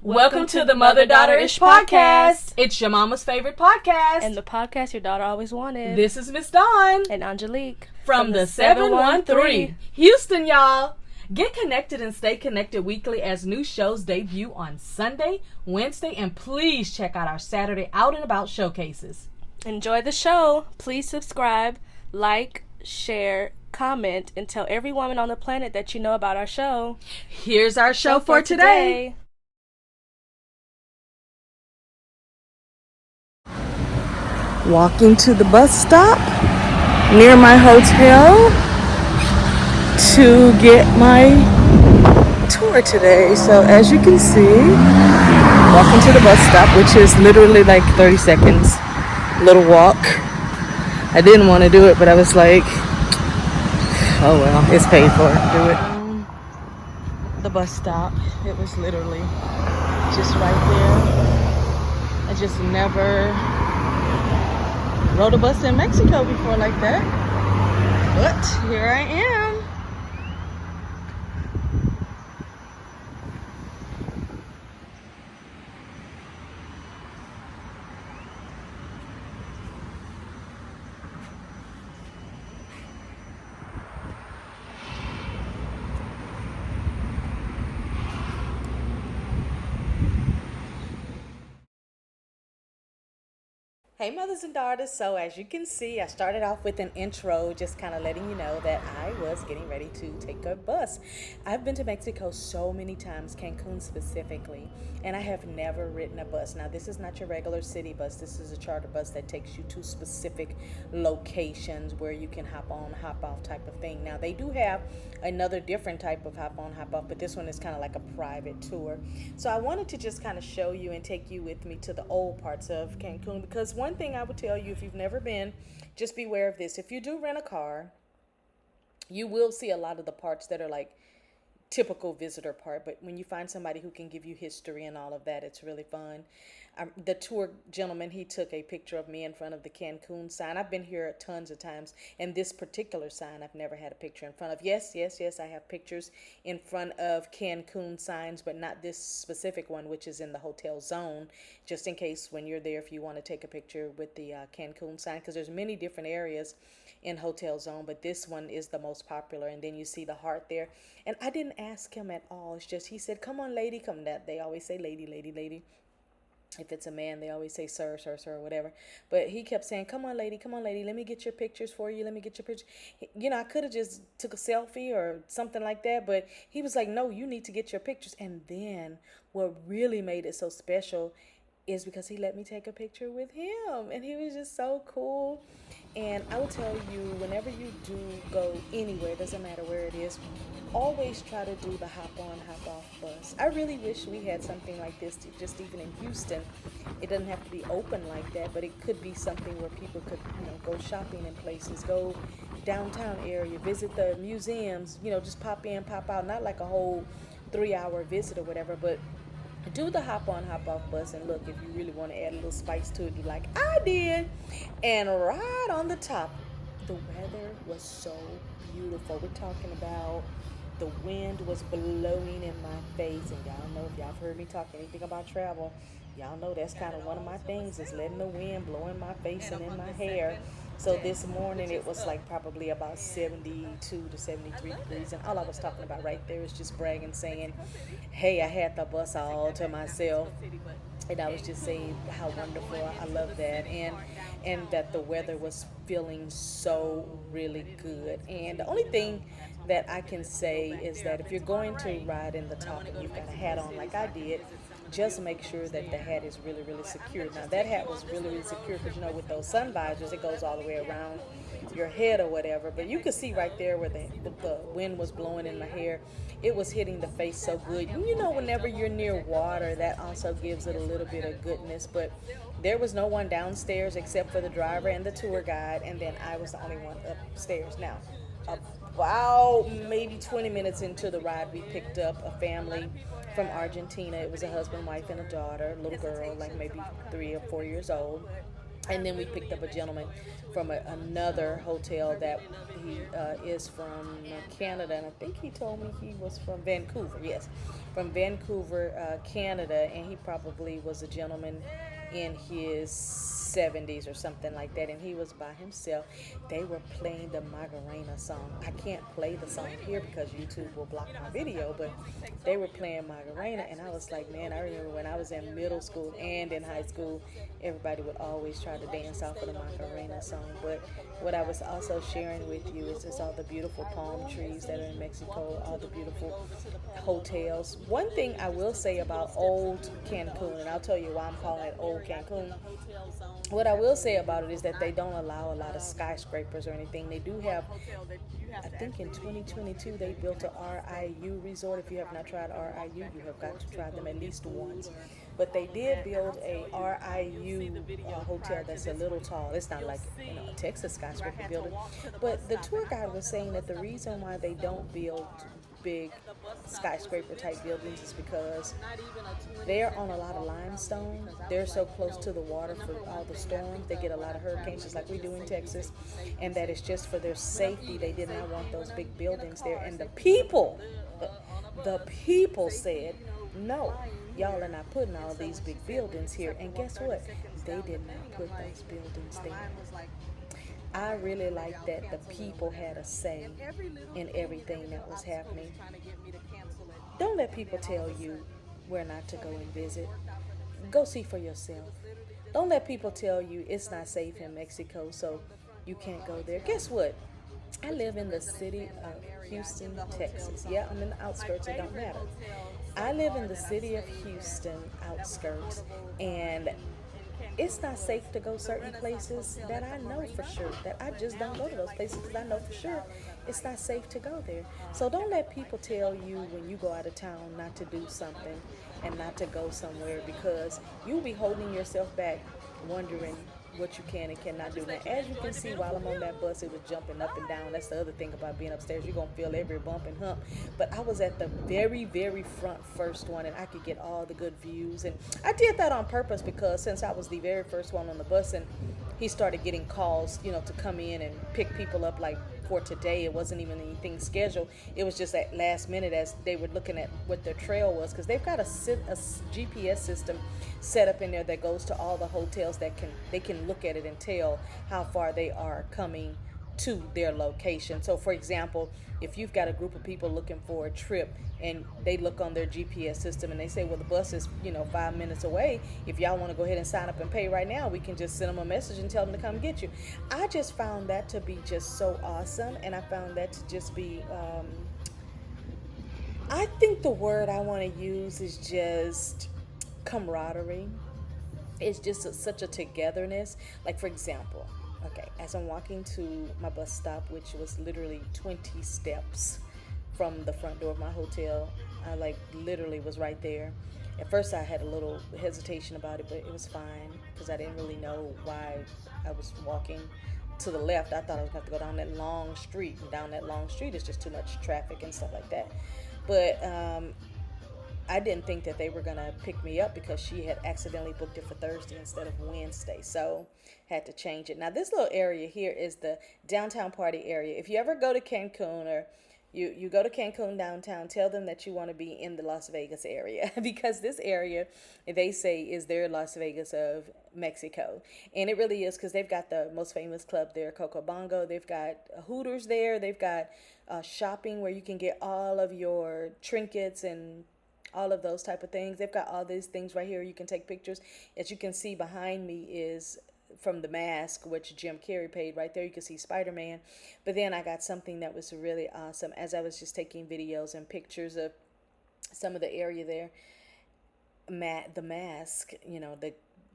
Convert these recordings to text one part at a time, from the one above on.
Welcome to the Mother-Daughter Ish podcast. It's your mama's favorite podcast. And the podcast your daughter always wanted. This is Miss Dawn. And Angelique. From the 713. Houston, y'all. Get connected and stay connected weekly as new shows debut on Sunday, Wednesday, and please check out our Saturday Out and About showcases. Enjoy the show. Please subscribe, like, share, comment, and tell every woman on the planet that you know about our show. Here's our show for today. Walking to the bus stop near my hotel to get my tour today. So as you can see, walking to the bus stop, which is literally like 30 seconds, little walk. I didn't want to do it, but I was like, oh well, it's paid for. Do it. The bus stop, it was literally just right there. I just never rode a bus in Mexico before like that, but here I am. Hey mothers and daughters, so as you can see, I started off with an intro just kind of letting you know that I was getting ready to take a bus. I've been to Mexico so many times, Cancun specifically, and I have never ridden a bus. Now this is not your regular city bus, this is a charter bus that takes you to specific locations where you can hop on, hop off type of thing. Now they do have another different type of hop on, hop off, but this one is kind of like a private tour. So I wanted to just kind of show you and take you with me to the old parts of Cancun, because one thing I would tell you, if you've never been, just beware of this. If you do rent a car, you will see a lot of the parts that are like typical visitor part, but when you find somebody who can give you history and all of that, it's really fun. The tour gentleman, he took a picture of me in front of the Cancun sign. I've been here tons of times, and this particular sign I've never had a picture in front of. Yes, I have pictures in front of Cancun signs, but not this specific one, which is in the hotel zone, just in case when you're there, if you want to take a picture with the Cancun sign, because there's many different areas in hotel zone, but this one is the most popular. And then you see the heart there, and I didn't ask him at all. It's just he said, come on lady, come. That they always say lady. If it's a man, they always say sir, whatever. But he kept saying, come on lady, let me get your pictures for you, let me get your pictures. You know, I could have just took a selfie or something like that, but he was like, no, you need to get your pictures. And then what really made it so special is because he let me take a picture with him, and he was just so cool. And I will tell you, whenever you do go anywhere, doesn't matter where it is, always try to do the hop on, hop off bus. I really wish we had something like this, just even in Houston. It doesn't have to be open like that, but it could be something where people could, go shopping in places, go downtown area, visit the museums, just pop in, pop out, not like a whole 3-hour visit or whatever, but do the hop on, hop off bus. And look, if you really want to add a little spice to it, do like I did. And right on the top, the weather was so beautiful. We're talking about the wind was blowing in my face. And y'all know, if y'all have heard me talk anything about travel, y'all know that's kind of one of my things, is letting the wind blow in my face and in my hair. So this morning it was like probably about 72 to 73 degrees, and all I was talking about right there is just bragging, saying, hey, I had the bus all to myself. And I was just saying how wonderful, I love that, and that the weather was feeling so really good. And the only thing that I can say is that if you're going to ride in the top and you've got a hat on like I did, just make sure that the hat is really, really secure. Now that hat was really, really secure because, with those sun visors, it goes all the way around your head or whatever. But you could see right there where the wind was blowing in my hair. It was hitting the face so good. Whenever you're near water, that also gives it a little bit of goodness. But there was no one downstairs except for the driver and the tour guide, and then I was the only one upstairs. Now, about maybe 20 minutes into the ride, we picked up a family from Argentina. It was a husband, wife, and a daughter, little girl, like maybe 3 or 4 years old. And then we picked up a gentleman from another hotel that he is from Canada, and I think he told me he was from Vancouver. Yes, from Vancouver, Canada, and he probably was a gentleman in his 70s or something like that, and he was by himself. They were playing the Macarena song. I can't play the song here because YouTube will block my video, but they were playing Macarena, and I was like, man, I remember when I was in middle school and in high school, everybody would always try to dance off of the Macarena song. But what I was also sharing with you is just all the beautiful palm trees that are in Mexico, all the beautiful hotels. One thing I will say about Old Cancun, and I'll tell you why I'm calling it Old Cancun. What I will say about it is that they don't allow a lot of skyscrapers or anything. They do have, I think in 2022 they built a RIU resort. If you have not tried RIU, you have got to try them at least once. But they did build a RIU hotel that's a little tall. It's not like a Texas skyscraper building. But the tour guide was saying that the reason why they don't build big skyscraper type buildings is because they're on a lot of limestone. They're so close to the water for all the storms. They get a lot of hurricanes just like we do in Texas. And that is just for their safety. They did not want those big buildings there. And the people said, no, y'all are not putting all these big buildings here. And guess what? They did not put those buildings there. I really like that the people had a say in everything that was happening. Don't let people tell you where not to go and visit. Go see for yourself. Don't let people tell you it's not safe in Mexico, so you can't go there. Guess what? I live in the city of Houston, Texas. Yeah, I'm in the outskirts, it don't matter. I live in the city of Houston outskirts, and it's not safe to go certain places that I know for sure, that I just don't go to those places because I know for sure it's not safe to go there. So don't let people tell you when you go out of town not to do something and not to go somewhere, because you'll be holding yourself back wondering what you can and cannot do. Now, as you can see, while I'm on that bus, it was jumping up and down. That's the other thing about being upstairs. You're going to feel every bump and hump. But I was at the very, very front first one, and I could get all the good views. And I did that on purpose because since I was the very first one on the bus, and he started getting calls, to come in and pick people up like for today. It wasn't even anything scheduled. It was just at last minute as they were looking at what their trail was, because they've got a GPS system set up in there that goes to all the hotels that they can look at it and tell how far they are coming to their location. So for example, if you've got a group of people looking for a trip and they look on their GPS system and they say, well, the bus is 5 minutes away, if y'all want to go ahead and sign up and pay right now, we can just send them a message and tell them to come get you. I just found that to be just so awesome, and I found that to just be I think the word I want to use is just camaraderie. It's just such a togetherness. Like, for example, okay, as I'm walking to my bus stop, which was literally 20 steps from the front door of my hotel, I like literally was right there. At first I had a little hesitation about it, but it was fine because I didn't really know why I was walking to the left. I thought I was going to have to go down that long street, and down that long street is just too much traffic and stuff like that. But I didn't think that they were going to pick me up because she had accidentally booked it for Thursday instead of Wednesday. So had to change it. Now, this little area here is the downtown party area. If you ever go to Cancun, or you go to Cancun downtown, tell them that you want to be in the Las Vegas area because this area, they say, is their Las Vegas of Mexico. And it really is, because they've got the most famous club there, Coco Bongo. They've got Hooters there. They've got shopping where you can get all of your trinkets and all of those type of things. They've got all these things right here. You can take pictures. As you can see behind me is from The Mask, which Jim Carrey paid. Right there you can see Spider-Man. But then I got something that was really awesome as I was just taking videos and pictures of some of the area there. The Mask, the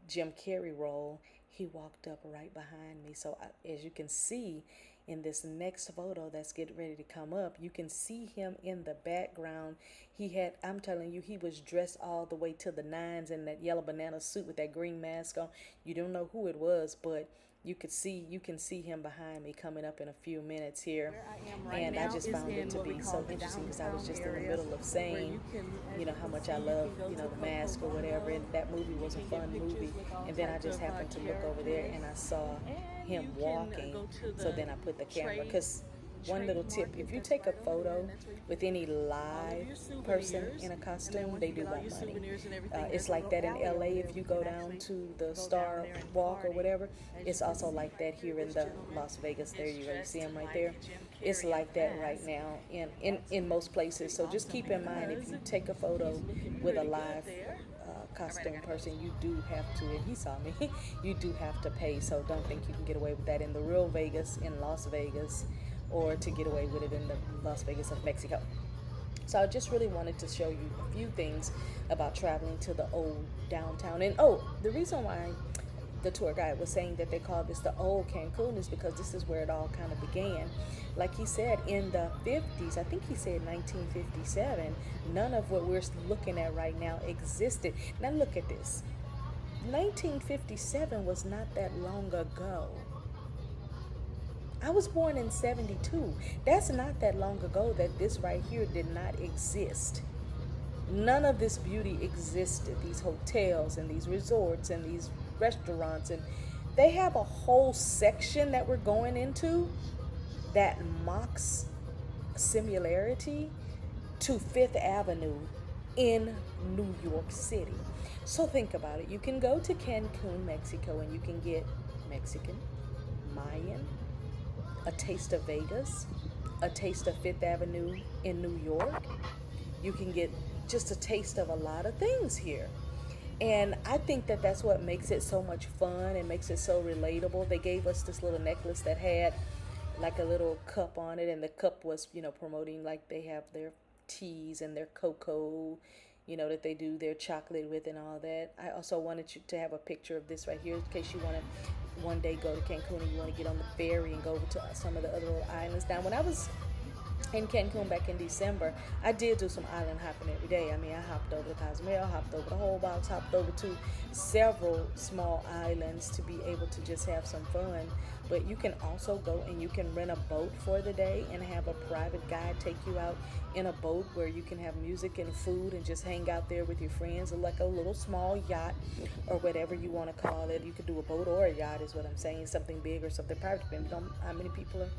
Jim Carrey role, he walked up right behind me. So as you can see in this next photo that's getting ready to come up, you can see him in the background. I'm telling you, he was dressed all the way to the nines in that yellow banana suit with that green mask on. You don't know who it was, but you can see him behind me coming up in a few minutes here. Where I am right And I now just is found it in to what we be call so the interesting because I was downtown just in the area, middle of where saying, you can, as you know, you how can much see, I you love, can go you to know, The Mask or whatever. And that movie was a and get fun pictures movie. with all And then I types just of happened to look over there and I characters. saw And him you can walking. go to So the then I put the camera, trade because one trade little tip, market if you that's take a right over there, photo and that's where you with can any get all of live your person souvenirs. in a And then costume, once they you do get all want your money. souvenirs and everything, It's there's a like little that in alley over LA there if where you you go can down actually to the go down Star there and Walk or party. whatever. As you It's can also see like right that here, here in this the gentleman Las Vegas. There is you go, you see dressed him right like there. Jim It's Carrey in like The that right Mask. now And that's in most places. So just awesome keep in mind, if because you take a he's photo looking with a pretty good live there. All right, I costume gotta go this person, way. you do have to, and he saw me, you do have to pay. So don't think you can get away with that in the real Vegas, in Las Vegas, or to get away with it in the Las Vegas of Mexico. So I just really wanted to show you a few things about traveling to the old downtown. And oh, the reason why the tour guide was saying that they call this the Old Cancun is because this is where it all kind of began. Like he said, in the 50s, I think he said 1957, none of what we're looking at right now existed. Now look at this. 1957 was not that long ago. I was born in 72. That's not that long ago that this right here did not exist. None of this beauty existed. These hotels and these resorts and these restaurants, and they have a whole section that we're going into that mocks similarity to Fifth Avenue in New York City. So think about it. You can go to Cancun, Mexico, and you can get Mexican, Mayan, a taste of Vegas, a taste of Fifth Avenue in New York. You can get just a taste of a lot of things here. And I think that that's what makes it so much fun and makes it so relatable. They gave us this little necklace that had like a little cup on it, and the cup was, you know, promoting like they have their teas and their cocoa, you know, that they do their chocolate with and all that. I also wanted you to have a picture of this right here in case you want to one day go to Cancun and you want to get on the ferry and go over to some of the other little islands. Now, when I was in Cancun back in December, I did do some island hopping every day. I mean, I hopped over to Cozumel, hopped over the whole box, hopped over to several small islands to be able to just have some fun. But you can also go and you can rent a boat for the day and have a private guide take you out in a boat where you can have music and food and just hang out there with your friends, or like a little small yacht or whatever you want to call it. You could do a boat or a yacht is what I'm saying, something big or something private, depending on how many people are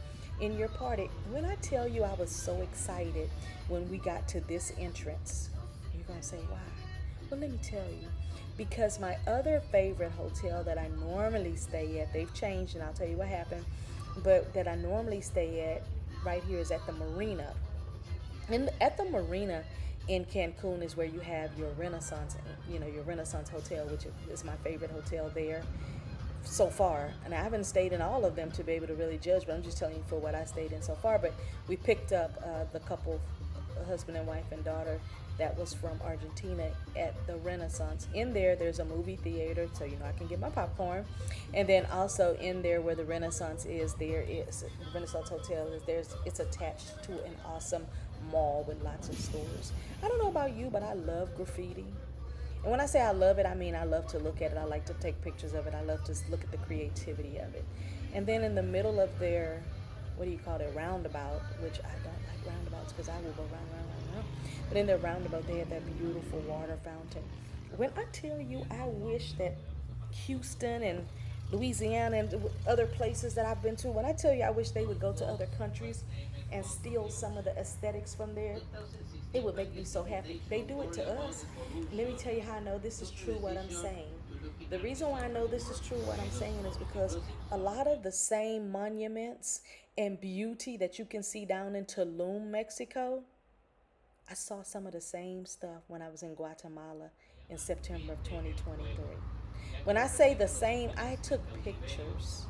in your party. When I tell you I was so excited when we got to this entrance, you're going to say, why? Well, let me tell you. Because my other favorite hotel that I normally stay at, they've changed and I'll tell you what happened, but that I normally stay at right here is at the Marina. And at the Marina in Cancun is where you have your Renaissance, you know, your Renaissance hotel, which is my favorite hotel there so far. And I haven't stayed in all of them to be able to really judge, but I'm just telling you for what I stayed in so far. But we picked up the couple, husband and wife and daughter, that was from Argentina at the Renaissance. In there, there's a movie theater, so you know I can get my popcorn. And then also in there where the Renaissance is, there is the Renaissance Hotel is there's it's attached to an awesome mall with lots of stores. I don't know about you, but I love graffiti. And when I say I love it, I mean I love to look at it. I like to take pictures of it. I love to look at the creativity of it. And then in the middle of their, what do you call it, roundabout, which I don't like roundabouts because I will go round, round, round, round. But in their roundabout, they have that beautiful water fountain. When I tell you, I wish that Houston and Louisiana and other places that I've been to, when I tell you I wish they would go to other countries and steal some of the aesthetics from there, it would make me so happy. They do it to us. Let me tell you how I know this is true what I'm saying. The reason why I know this is true what I'm saying is because a lot of the same monuments and beauty that you can see down in Tulum, Mexico, I saw some of the same stuff when I was in Guatemala in September of 2023. When I say the same, I took pictures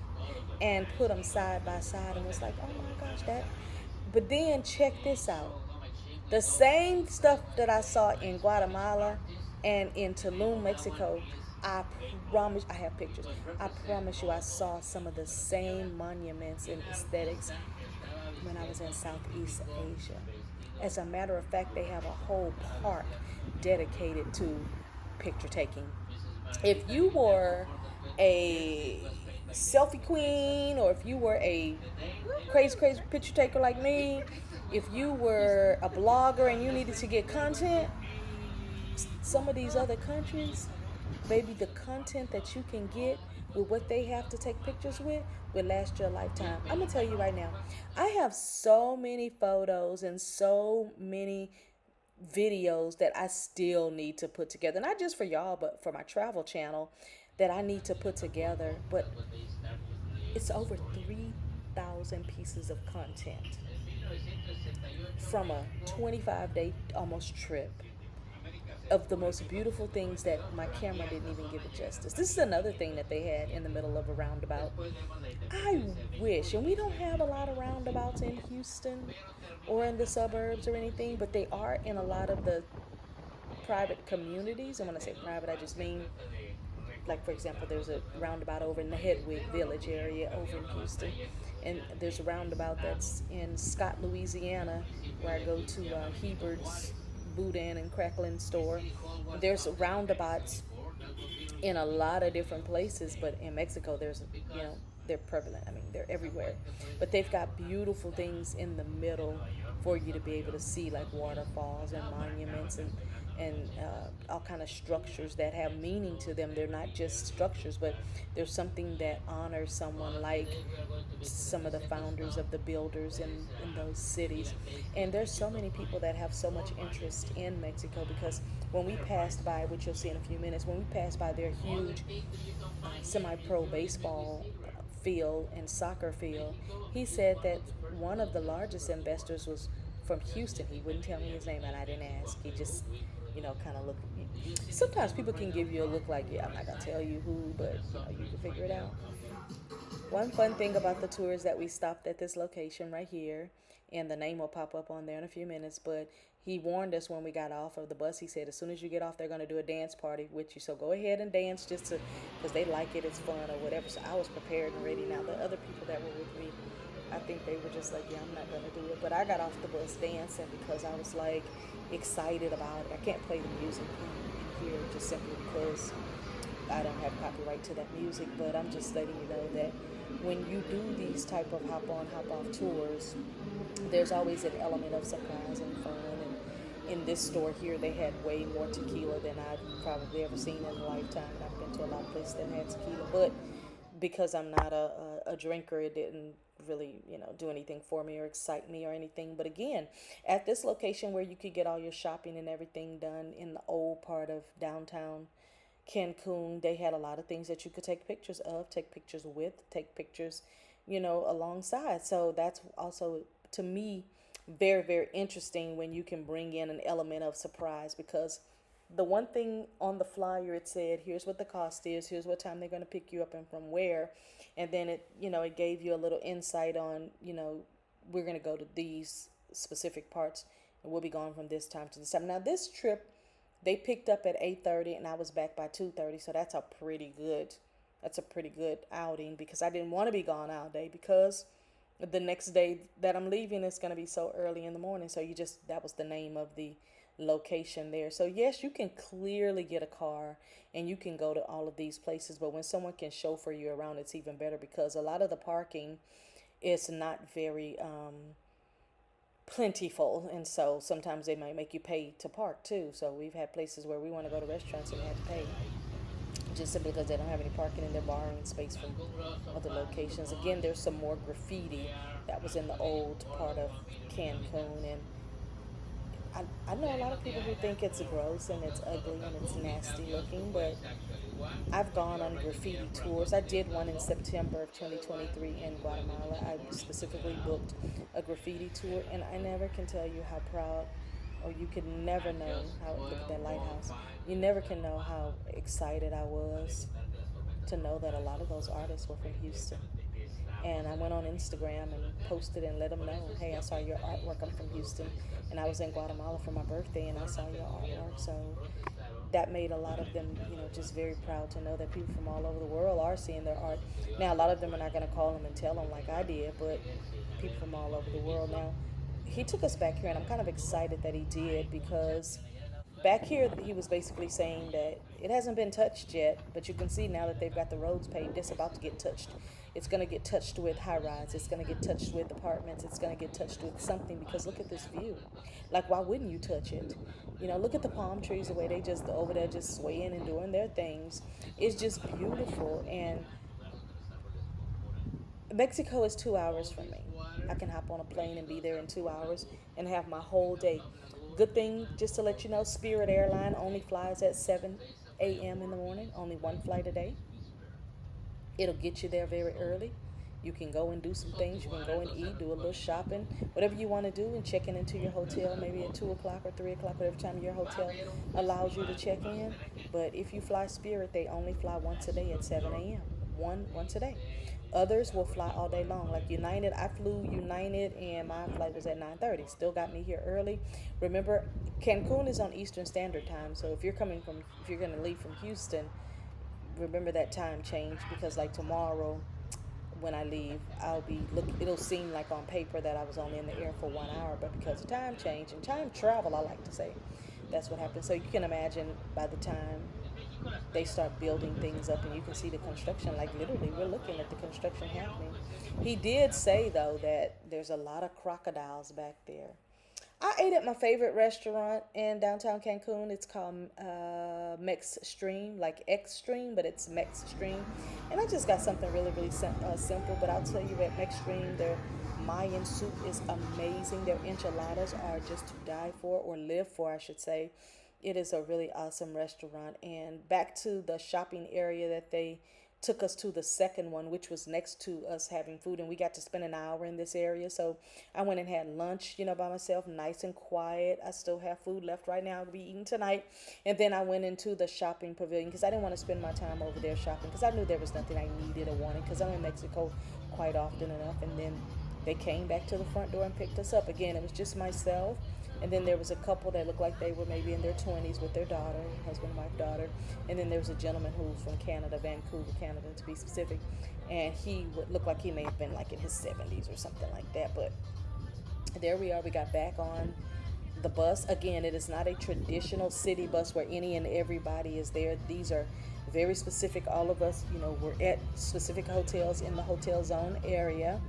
and put them side by side and was like, oh my gosh, that. But then check this out. The same stuff that I saw in Guatemala and in Tulum, Mexico, I promise, I have pictures. I promise you, I saw some of the same monuments and aesthetics when I was in Southeast Asia. As a matter of fact, they have a whole park dedicated to picture taking. If you were a selfie queen, or if you were a crazy, crazy picture taker like me, if you were a blogger and you needed to get content, some of these other countries, baby, the content that you can get with what they have to take pictures with will last your lifetime. I'm gonna tell you right now, I have so many photos and so many videos that I still need to put together, not just for y'all, but for my travel channel that I need to put together. But it's over 3,000 pieces of content from a 25-day almost trip of the most beautiful things that my camera didn't even give it justice. This is another thing that they had in the middle of a roundabout. I wish, and we don't have a lot of roundabouts in Houston or in the suburbs or anything, but they are in a lot of the private communities. And when I say private, I just mean, like, for example, there's a roundabout over in the Hedwig Village area over in Houston, and there's a roundabout that's in Scott, Louisiana, where I go to Hebert's Boudin and Crackling store. There's roundabouts in a lot of different places, but in Mexico, there's, they're prevalent. I mean, they're everywhere. But they've got beautiful things in the middle for you to be able to see, like waterfalls and monuments and all kind of structures that have meaning to them. They're not just structures, but there's something that honors someone, like some of the founders of the builders in those cities. And there's so many people that have so much interest in Mexico because when we passed by, which you'll see in a few minutes, when we passed by their huge semi-pro baseball field and soccer field, he said that one of the largest investors was from Houston. He wouldn't tell me his name, and I didn't ask. He just, kind of looked at me. Sometimes people can give you a look like, yeah, I'm not gonna tell you who, but you can figure it out. One fun thing about the tour is that we stopped at this location right here, and the name will pop up on there in a few minutes. But he warned us when we got off of the bus. He said, as soon as you get off, they're going to do a dance party with you. So go ahead and dance just to, because they like it, it's fun or whatever. So I was prepared and ready. Now, the other people that were with me, I think they were just like, yeah, I'm not going to do it. But I got off the bus dancing because I was like excited about it. I can't play the music in here just simply because I don't have copyright to that music, but I'm just letting you know that when you do these type of hop on, hop off tours, there's always an element of surprise and fun. And in this store here, they had way more tequila than I've probably ever seen in a lifetime. And I've been to a lot of places that had tequila, but because I'm not a drinker, it didn't really, do anything for me or excite me or anything. But again, at this location where you could get all your shopping and everything done in the old part of downtown Cancun, they had a lot of things that you could take pictures of, take pictures with, take pictures, alongside. So that's also, to me, very, very interesting when you can bring in an element of surprise, because the one thing on the flyer, it said, here's what the cost is, here's what time they're going to pick you up and from where. And then it gave you a little insight on, we're going to go to these specific parts and we'll be gone from this time to this time. Now, this trip, they picked up at 8:30 and I was back by 2:30, so that's a pretty good outing, because I didn't want to be gone all day, because the next day that I'm leaving is going to be so early in the morning. So that was the name of the location there. So yes, you can clearly get a car and you can go to all of these places, but when someone can chauffeur you around, it's even better, because a lot of the parking is not very plentiful, and so sometimes they might make you pay to park too. So we've had places where we want to go to restaurants and we had to pay just simply because they don't have any parking and they're borrowing space from other locations. Again, there's some more graffiti that was in the old part of Cancun, and I know a lot of people who think it's gross and it's ugly and it's nasty looking, but I've gone on graffiti tours. I did one in September of 2023 in Guatemala. I specifically booked a graffiti tour, and I never can tell you how proud, or you could never know how, look at that lighthouse. You never can know how excited I was to know that a lot of those artists were from Houston. And I went on Instagram and posted and let them know, hey, I saw your artwork. I'm from Houston, and I was in Guatemala for my birthday, and I saw your artwork. So that made a lot of them, just very proud to know that people from all over the world are seeing their art. Now, a lot of them are not going to call them and tell them like I did, but people from all over the world. Now, he took us back here, and I'm kind of excited that he did, because back here, he was basically saying that it hasn't been touched yet, but you can see now that they've got the roads paved, it's about to get touched. It's going to get touched with high rise. It's going to get touched with apartments. It's going to get touched with something because look at this view. Like, why wouldn't you touch it? Look at the palm trees, the way they just over there just swaying and doing their things. It's just beautiful. And Mexico is 2 hours from me. I can hop on a plane and be there in 2 hours and have my whole day. Good thing, just to let you know, Spirit Airline only flies at 7 a.m. in the morning, only one flight a day. It'll get you there very early. You can go and do some things. You can go and eat, do a little shopping, whatever you want to do, and check in into your hotel maybe at 2 o'clock or 3 o'clock, whatever time your hotel allows you to check in. But if you fly Spirit, they only fly once a day at 7 a.m. Once a day. Others will fly all day long. Like United, I flew United and my flight was at 9:30. Still got me here early. Remember, Cancun is on Eastern Standard Time, so if you're going to leave from Houston, remember that time change because like tomorrow when I leave, it'll seem like on paper that I was only in the air for 1 hour, but because of time change and time travel, I like to say, that's what happens. So you can imagine by the time they start building things up and you can see the construction, like literally we're looking at the construction happening. He did say though that there's a lot of crocodiles back there. I ate at my favorite restaurant in downtown Cancun. It's called Mex Stream, like Extreme, but it's Mex Stream. And I just got something really, really simple. But I'll tell you at Mex Stream, their Mayan soup is amazing. Their enchiladas are just to die for, or live for, I should say. It is a really awesome restaurant. And back to the shopping area that they took us to, the second one, which was next to us having food, and we got to spend an hour in this area. So I went and had lunch, by myself, nice and quiet. I still have food left right now to be eaten tonight. And then I went into the shopping pavilion because I didn't want to spend my time over there shopping because I knew there was nothing I needed or wanted because I'm in Mexico quite often enough. And then they came back to the front door and picked us up. Again, it was just myself. And then there was a couple that looked like they were maybe in their 20s with their daughter, husband, wife, daughter. And then there was a gentleman who was from Canada, Vancouver, Canada, to be specific. And he would look like he may have been like in his 70s or something like that. But there we are. We got back on the bus. Again, it is not a traditional city bus where any and everybody is there. These are very specific. All of us, we're at specific hotels in the hotel zone area.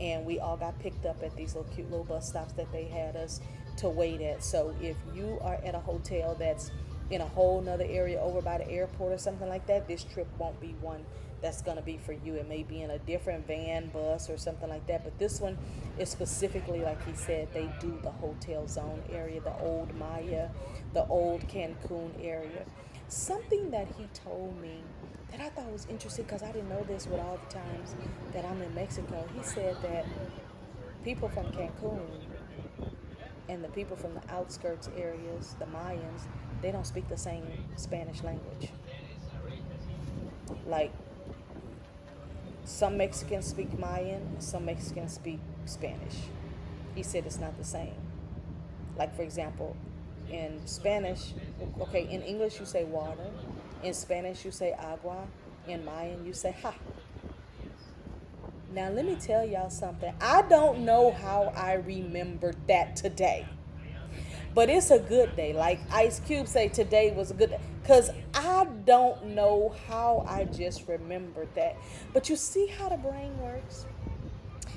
And we all got picked up at these little cute little bus stops that they had us to wait at. So if you are at a hotel that's in a whole nother area over by the airport or something like that, this trip won't be one that's going to be for you. It may be in a different van, bus, or something like that. But this one is specifically, like he said, they do the hotel zone area, the old Maya, the old Cancun area. Something that he told me that I thought was interesting because I didn't know this with all the times that I'm in Mexico. He said that people from Cancun and the people from the outskirts areas, the Mayans, they don't speak the same Spanish language. Like, some Mexicans speak Mayan, some Mexicans speak Spanish. He said it's not the same. Like, for example, in Spanish, okay, in English you say water, in Spanish you say agua, in Mayan you say ha. Now, let me tell y'all something. I don't know how I remembered that today. But it's a good day. Like Ice Cube say, today was a good day. Because I don't know how I just remembered that. But you see how the brain works?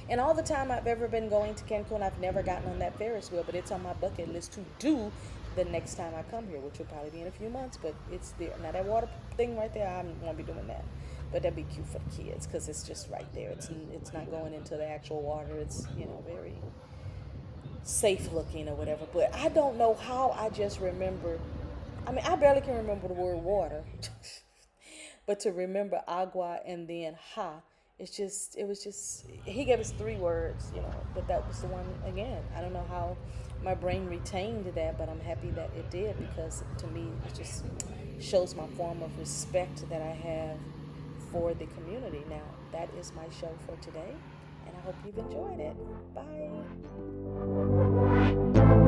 And all the time I've ever been going to Cancun, I've never gotten on that Ferris wheel. But it's on my bucket list to do the next time I come here, which will probably be in a few months. But it's there. Now, that water thing right there, I won't be doing that. But that'd be cute for the kids because it's just right there. It's not going into the actual water. It's, very safe looking or whatever. But I don't know how I just remember. I mean, I barely can remember the word water. But to remember agua and then ha, it was just, he gave us 3 words, but that was the one again. I don't know how my brain retained that, but I'm happy that it did because to me, it just shows my form of respect that I have for the community. Now, that is my show for today, and I hope you've enjoyed it. Bye.